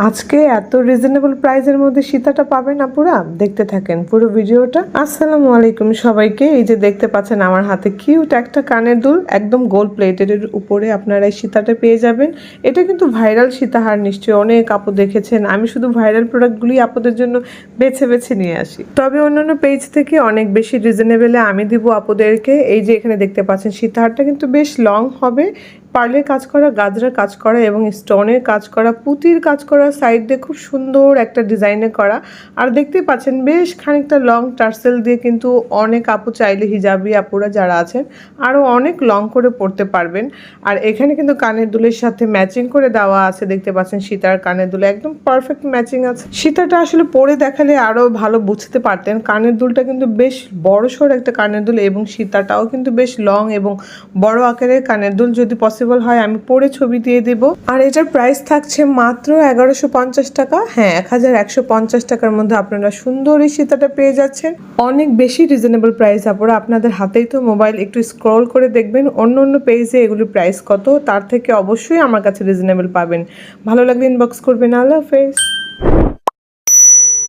আজকে এত রিজনেবল প্রাইসের মধ্যে সীতাটা পাবেন আপুরা, দেখতে থাকেন পুরো ভিডিওটা। আসসালামু আলাইকুম সবাইকে। এই যে দেখতে পাচ্ছেন আমার হাতে কিউট একটা কানের দুল, একদম গোল্ড প্লেটের উপরে আপনারা এই সীতাটা পেয়ে যাবেন। এটা কিন্তু ভাইরাল সীতাহার, নিশ্চয়ই অনেক আপু দেখেছেন। আমি শুধু ভাইরাল প্রোডাক্টগুলি আপুদের জন্য বেছে বেছে নিয়ে আসি, তবে অন্যান্য পেজ থেকে অনেক বেশি রিজনেবলে আমি দিব আপুদেরকে। এই যে এখানে দেখতে পাচ্ছেন সীতাহারটা কিন্তু বেশ লং হবে, পার্লের কাজ করা, গাজরার কাজ করা এবং স্টোনের কাজ করা, পুঁতির কাজ করা, সাইড দিয়ে খুব সুন্দর একটা ডিজাইনে করা। আর দেখতেই পাচ্ছেন বেশ খানিকটা লং টার্সেল দিয়ে কিন্তু অনেক আপু চাইলে হিজাবি আপুরা যারা আছেন আরও অনেক লং করে পরতে পারবেন। আর এখানে কিন্তু কানের দুলের সাথে ম্যাচিং করে দেওয়া আছে, দেখতে পাচ্ছেন সীতার কানের দুলে একদম পারফেক্ট ম্যাচিং আছে। সীতাটা আসলে পরে দেখালে আরও ভালো বুঝতে পারতেন। কানের দুলটা কিন্তু বেশ বড়সড় একটা কানের দুল এবং সীতাটাও কিন্তু বেশ লং এবং বড় আকারের কানের দুল। যদি পসিবল হয় আমি পরে ছবি দিয়ে দেব। আর এটার প্রাইস থাকছে মাত্র 1150 টাকা। হ্যাঁ, 1150 টাকার মধ্যে আপনারা সুন্দর এই সীতাটা পেয়ে যাচ্ছেন। অনেক বেশি রিজনেবল প্রাইস আপুরা। আপনাদের হাতেই তো মোবাইল, একটু স্ক্রল করে দেখবেন অন্য অন্য পেজে এগুলির প্রাইস কত, তার থেকে অবশ্যই আমার কাছে রিজনেবল পাবেন। ভালো লাগলে ইনবক্স করবেন। আল্লাহ হাফেজ।